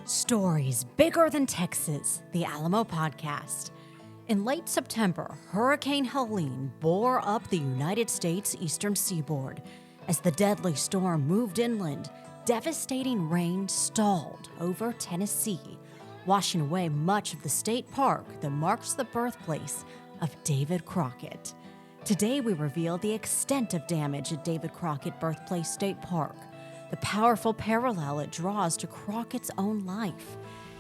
Stories bigger than Texas, the Alamo podcast. In late September, Hurricane Helene bore up the United States eastern seaboard. As the deadly storm moved inland, devastating rain stalled over Tennessee, washing away much of the state park that marks the birthplace of David Crockett. Today, we reveal the extent of damage at David Crockett Birthplace State Park, the powerful parallel it draws to Crockett's own life,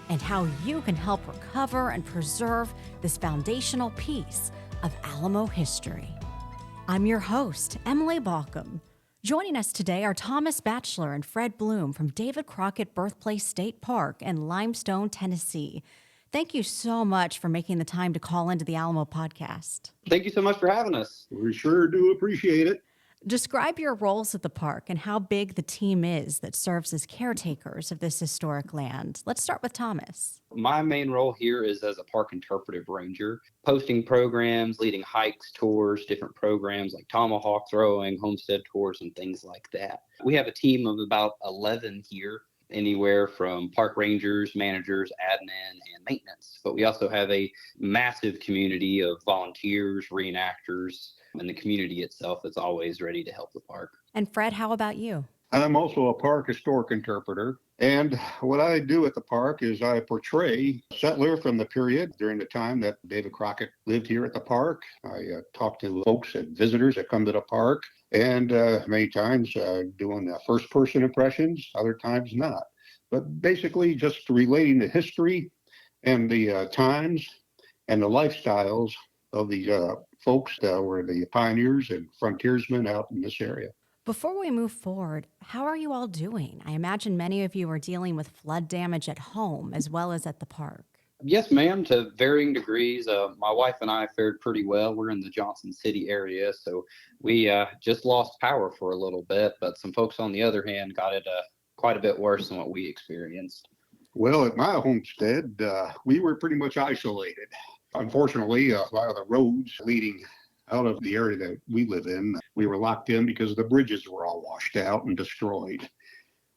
and how you can help recover and preserve this foundational piece of Alamo history. I'm your host, Emily Baucom. Joining us today are Thomas Batchelor and Fred Bloom from David Crockett Birthplace State Park in Limestone, Tennessee. Thank you so much for making the time to call into the Alamo podcast. Thank you so much for having us. We sure do appreciate it. Describe your roles at the park and how big the team is that serves as caretakers of this historic land. Let's start with Thomas. My main role here is as a park interpretive ranger, posting programs, leading hikes, tours, different programs like tomahawk throwing, homestead tours, and things like that. We have a team of about 11 here, anywhere from park rangers, managers, admin, and maintenance. But we also have a massive community of volunteers, reenactors, and the community itself is always ready to help the park. And Fred, how about you? I'm also a park historic interpreter. And what I do at the park is I portray a settler from the period during the time that David Crockett lived here at the park. I talk to folks and visitors that come to the park, and many times doing first-person impressions, other times not. But basically just relating the history and the times and the lifestyles of the folks that were the pioneers and frontiersmen out in this area. Before we move forward, how are you all doing? I imagine many of you are dealing with flood damage at home as well as at the park. Yes, ma'am, to varying degrees. My wife and I fared pretty well. We're in the Johnson City area, so we just lost power for a little bit, but some folks on the other hand got it quite a bit worse than what we experienced. Well, at my homestead, we were pretty much isolated. Unfortunately, a lot of the roads leading out of the area that we live in, we were locked in because the bridges were all washed out and destroyed.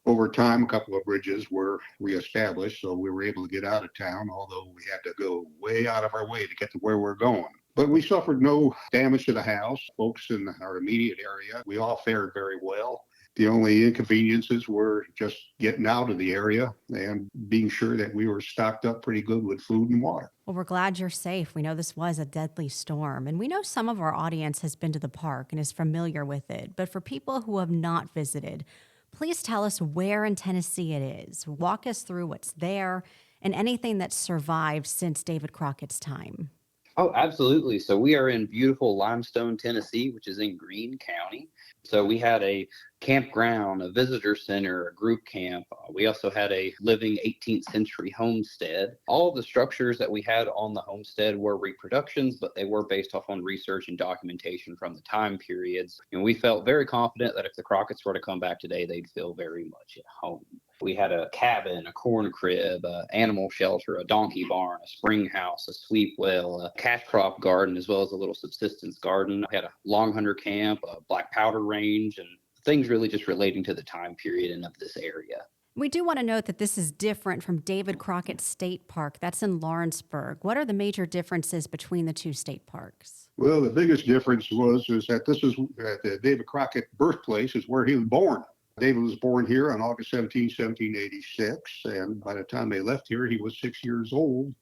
Over time, a couple of bridges were reestablished, so we were able to get out of town, although we had to go way out of our way to get to where we're going. But we suffered no damage to the house. Folks in our immediate area, we all fared very well. The only inconveniences were just getting out of the area and being sure that we were stocked up pretty good with food and water. Well, we're glad you're safe. We know this was a deadly storm, and we know some of our audience has been to the park and is familiar with it. But for people who have not visited, please tell us where in Tennessee it is. Walk us through what's there and anything that's survived since David Crockett's time. Oh, absolutely. So we are in beautiful Limestone, Tennessee, which is in Greene County. So we had a campground, a visitor center, a group camp. We also had a living 18th century homestead. All of the structures that we had on the homestead were reproductions, but they were based off on research and documentation from the time periods. And we felt very confident that if the Crocketts were to come back today, they'd feel very much at home. We had a cabin, a corn crib, an animal shelter, a donkey barn, a spring house, a sweep well, a cash crop garden, as well as a little subsistence garden. We had a long hunter camp, a black powder range, and things really just relating to the time period and of this area. We do want to note that this is different from David Crockett State Park. That's in Lawrenceburg. What are the major differences between the two state parks? Well, the biggest difference is that this is the David Crockett birthplace is where he was born. David was born here on August 17, 1786, and by the time they left here, he was 6 years old,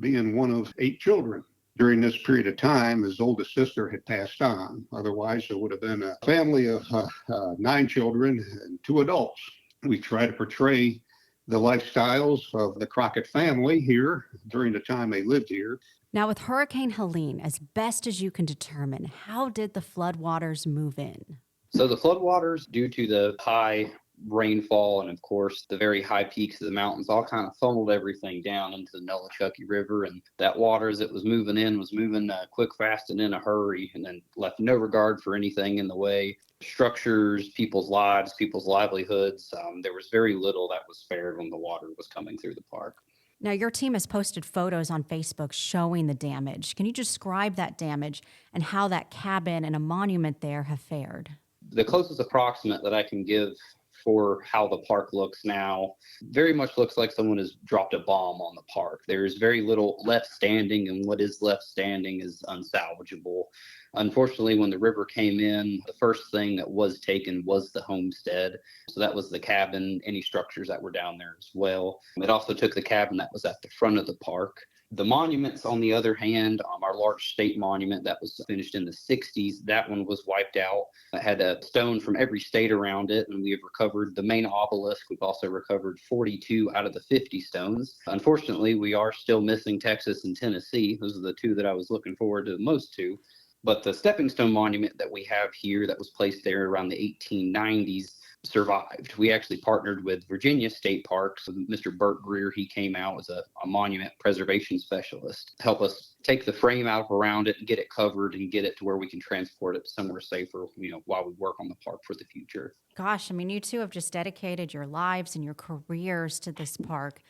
being one of 8 children. During this period of time, his oldest sister had passed on. Otherwise, it would have been a family of 9 children and 2 adults. We try to portray the lifestyles of the Crockett family here during the time they lived here. Now, with Hurricane Helene, as best as you can determine, how did the floodwaters move in? So the floodwaters, due to the high rainfall and, of course, the very high peaks of the mountains, all kind of funneled everything down into the Nolichucky River. And that water, as it was moving in, was moving quick, fast, and in a hurry, and then left no regard for anything in the way. Structures, people's lives, people's livelihoods. There was very little that was spared when the water was coming through the park. Now, your team has posted photos on Facebook showing the damage. Can you describe that damage and how that cabin and a monument there have fared? The closest approximate that I can give for how the park looks now very much looks like someone has dropped a bomb on the park. There's very little left standing, and what is left standing is unsalvageable. Unfortunately, when the river came in, the first thing that was taken was the homestead. So that was the cabin, any structures that were down there as well. It also took the cabin that was at the front of the park. The monuments, on the other hand, our large state monument that was finished in the 60s, that one was wiped out. It had a stone from every state around it, and we have recovered the main obelisk. We've also recovered 42 out of the 50 stones. Unfortunately, we are still missing Texas and Tennessee. Those are the two that I was looking forward to the most to. But the stepping stone monument that we have here that was placed there around the 1890s survived. We actually partnered with Virginia State Parks. Mr. Burt Greer, he came out as a monument preservation specialist to help us take the frame out around it and get it covered and get it to where we can transport it somewhere safer, while we work on the park for the future. Gosh, I mean, you two have just dedicated your lives and your careers to this park.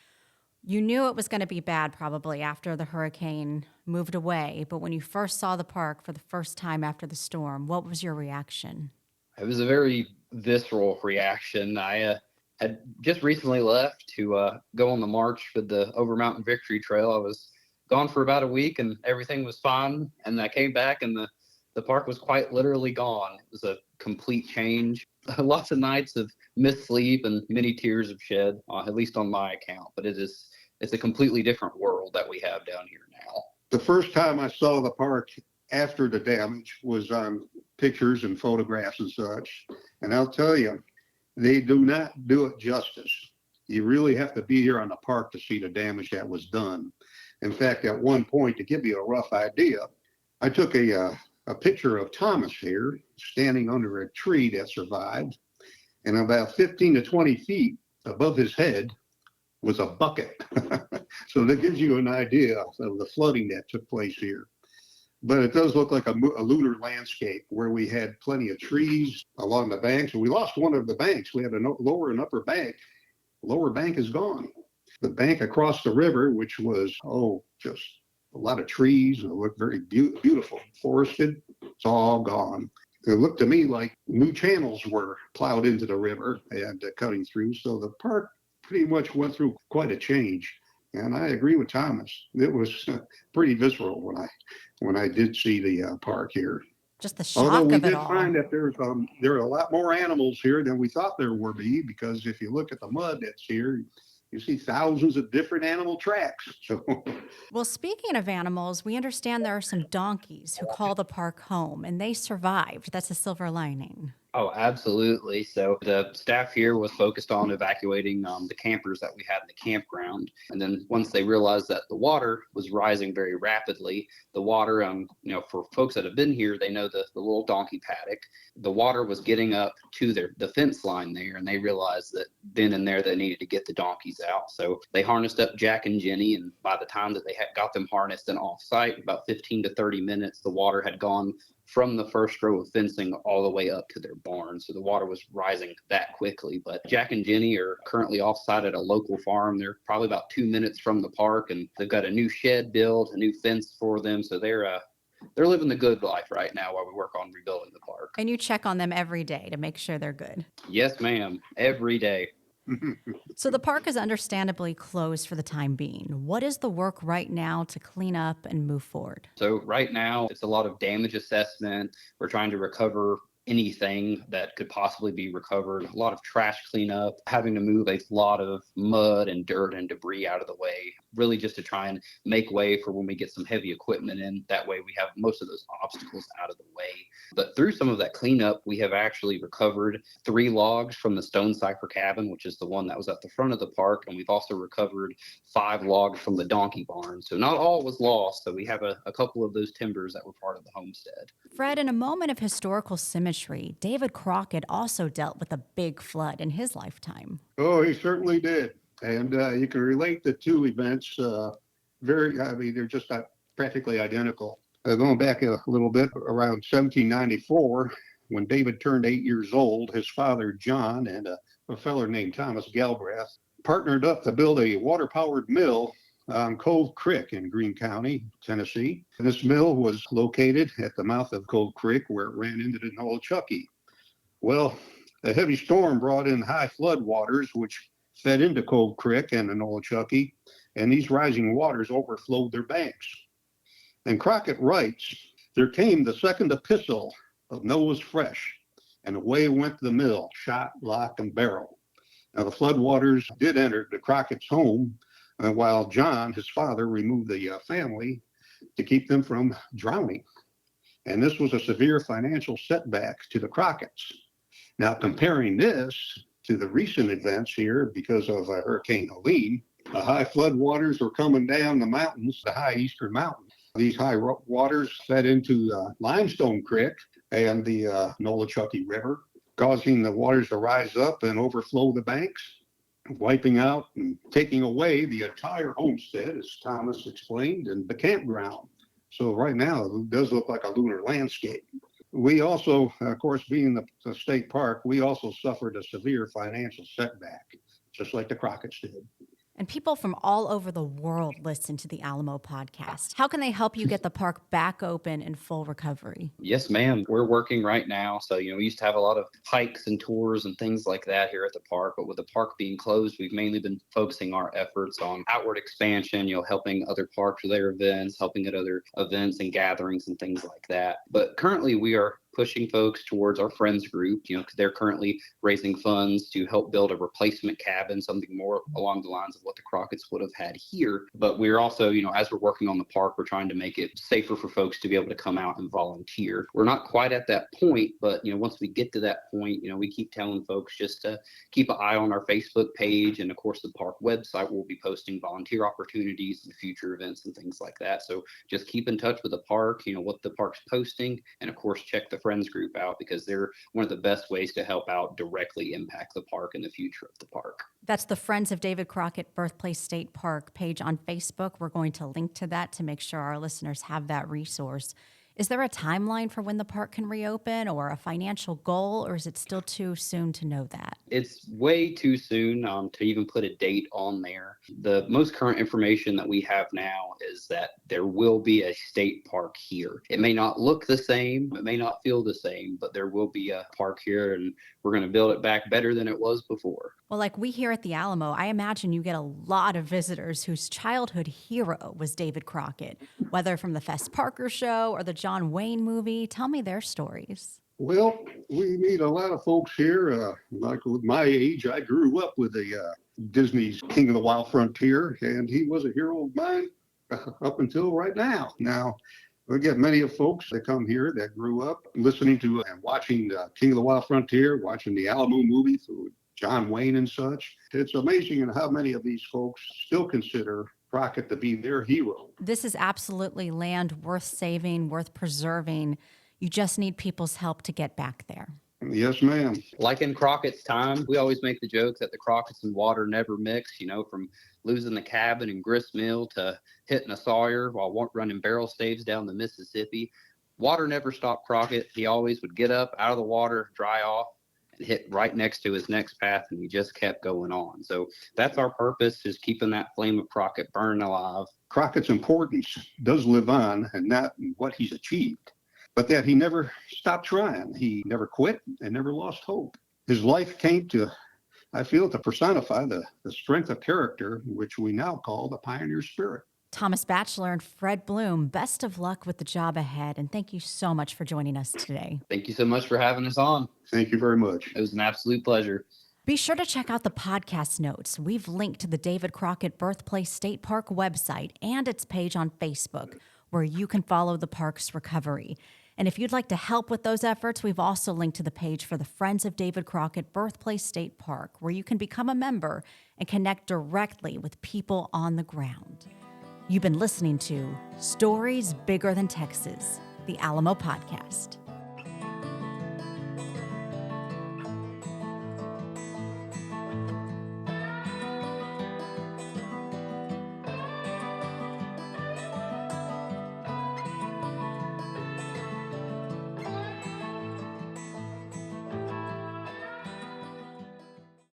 You knew it was going to be bad probably after the hurricane moved away, but when you first saw the park for the first time after the storm, what was your reaction? It was a very visceral reaction. I had just recently left to go on the march with the Over Mountain Victory Trail. I was gone for about a week and everything was fine. And I came back and the park was quite literally gone. It was a complete change. Lots of nights of missed sleep and many tears of shed, at least on my account. But it's a completely different world that we have down here now. The first time I saw the park after the damage was on pictures and photographs and such. And I'll tell you, they do not do it justice. You really have to be here on the park to see the damage that was done. In fact, at one point, to give you a rough idea, I took a picture of Thomas here standing under a tree that survived. And about 15 to 20 feet above his head was a bucket. So that gives you an idea of the flooding that took place here. But it does look like a lunar landscape where we had plenty of trees along the banks. And we lost one of the banks. We had a lower and upper bank. The lower bank is gone. The bank across the river, which was, just a lot of trees, and it looked very beautiful, forested, it's all gone. It looked to me like new channels were plowed into the river and cutting through. So the park pretty much went through quite a change. And I agree with Thomas. It was pretty visceral when I did see the park here. Just the shock Although we of it did all. find that there are a lot more animals here than we thought there would be, because if you look at the mud that's here, you see thousands of different animal tracks. So, Well, speaking of animals, we understand there are some donkeys who call the park home, and they survived. That's a silver lining. Oh, absolutely. So the staff here was focused on evacuating the campers that we had in the campground. And then once they realized that the water was rising very rapidly, the water, for folks that have been here, they know the little donkey paddock, the water was getting up to the fence line there. And they realized that then and there they needed to get the donkeys out. So they harnessed up Jack and Jenny. And by the time that they had got them harnessed and off site, about 15 to 30 minutes, the water had gone from the first row of fencing all the way up to their barn. So the water was rising that quickly. But Jack and Jenny are currently off-site at a local farm. They're probably about 2 minutes from the park, and they've got a new shed built, a new fence for them. So they're living the good life right now while we work on rebuilding the park. And you check on them every day to make sure they're good. Yes, ma'am. Every day. So the park is understandably closed for the time being. What is the work right now to clean up and move forward? So right now, it's a lot of damage assessment. We're trying to recover anything that could possibly be recovered, a lot of trash cleanup, having to move a lot of mud and dirt and debris out of the way, really just to try and make way for when we get some heavy equipment in. That way we have most of those obstacles out of the way. But through some of that cleanup, we have actually recovered 3 logs from the stone cipher cabin, which is the one that was at the front of the park. And we've also recovered 5 logs from the donkey barn. So not all was lost. So we have a couple of those timbers that were part of the homestead. Fred, in a moment of historical symmetry, David Crockett also dealt with a big flood in his lifetime. oh, he certainly did. And you can relate the two events they're just practically identical. Going back a little bit, around 1794, when David turned 8 years old, his father, John, and a fellow named Thomas Galbraith partnered up to build a water-powered mill on Cold Creek in Greene County, Tennessee. And this mill was located at the mouth of Cold Creek, where it ran into the Nollachucky. Well, A heavy storm brought in high flood waters, which fed into Cove Creek and the Nolichucky, and these rising waters overflowed their banks. And Crockett writes, "There came the second epistle of Noah's fresh, and away went the mill, shot, lock, and barrel." Now the flood waters did enter the Crockett's home, while John, his father, removed the family to keep them from drowning. And this was a severe financial setback to the Crockett's. Now, comparing this to the recent events here because of Hurricane Helene, the high flood waters were coming down the mountains, the high eastern mountains. These high waters fed into Limestone Creek and the Nolichucky River, causing the waters to rise up and overflow the banks, wiping out and taking away the entire homestead, as Thomas explained, and the campground. So right now, it does look like a lunar landscape. We also, of course, being the state park, we also suffered a severe financial setback, just like the Crockett's did. And people from all over the world listen to the Alamo podcast. How can they help you get the park back open in full recovery? Yes, ma'am. We're working right now. So, we used to have a lot of hikes and tours and things like that here at the park. But with the park being closed, we've mainly been focusing our efforts on outward expansion, helping other parks with their events, helping at other events and gatherings and things like that. But currently we are pushing folks towards our friends group, because they're currently raising funds to help build a replacement cabin, something more along the lines of what the Crockett's would have had here. But we're also, as we're working on the park, we're trying to make it safer for folks to be able to come out and volunteer. We're not quite at that point, but, once we get to that point, we keep telling folks just to keep an eye on our Facebook page. And of course, the park website, we'll be posting volunteer opportunities and future events and things like that. So just keep in touch with the park, what the park's posting, and of course, check the friends group out because they're one of the best ways to help out directly impact the park and the future of the park. That's the Friends of David Crockett Birthplace State Park page on Facebook. We're going to link to that to make sure our listeners have that resource. Is there a timeline for when the park can reopen or a financial goal, or is it still too soon to know that? It's way too soon to even put a date on there. The most current information that we have now is that there will be a state park here. It may not look the same, it may not feel the same, but there will be a park here, and we're going to build it back better than it was before. Well, like we here at the Alamo, I imagine you get a lot of visitors whose childhood hero was David Crockett, whether from the Fess Parker Show or the John Wayne movie. Tell me their stories. Well, we meet a lot of folks here. Like with my age, I grew up with Disney's King of the Wild Frontier, and he was a hero of mine up until right now. Now, we get many of folks that come here that grew up listening to and watching King of the Wild Frontier, watching the Alamo movie through John Wayne and such. It's amazing how many of these folks still consider Crockett to be their hero. This is absolutely land worth saving, worth preserving. You just need people's help to get back there. Yes, ma'am. Like in Crockett's time, we always make the joke that the Crockett's and water never mix, from losing the cabin in Grist Mill to hitting a Sawyer while running barrel staves down the Mississippi. Water never stopped Crockett. He always would get up out of the water, dry off, and hit right next to his next path, and he just kept going on. So that's our purpose, is keeping that flame of Crockett burning alive. Crockett's importance does live on, and not in what he's achieved, but that he never stopped trying. He never quit and never lost hope. His life came to, I feel, to personify the strength of character, which we now call the pioneer spirit. Thomas Batchelor and Fred Bloom, best of luck with the job ahead, and thank you so much for joining us today. Thank you so much for having us on. Thank you very much. It was an absolute pleasure. Be sure to check out the podcast notes. We've linked to the David Crockett Birthplace State Park website and its page on Facebook, where you can follow the park's recovery. And if you'd like to help with those efforts, we've also linked to the page for the Friends of David Crockett Birthplace State Park, where you can become a member and connect directly with people on the ground. You've been listening to Stories Bigger Than Texas, the Alamo Podcast.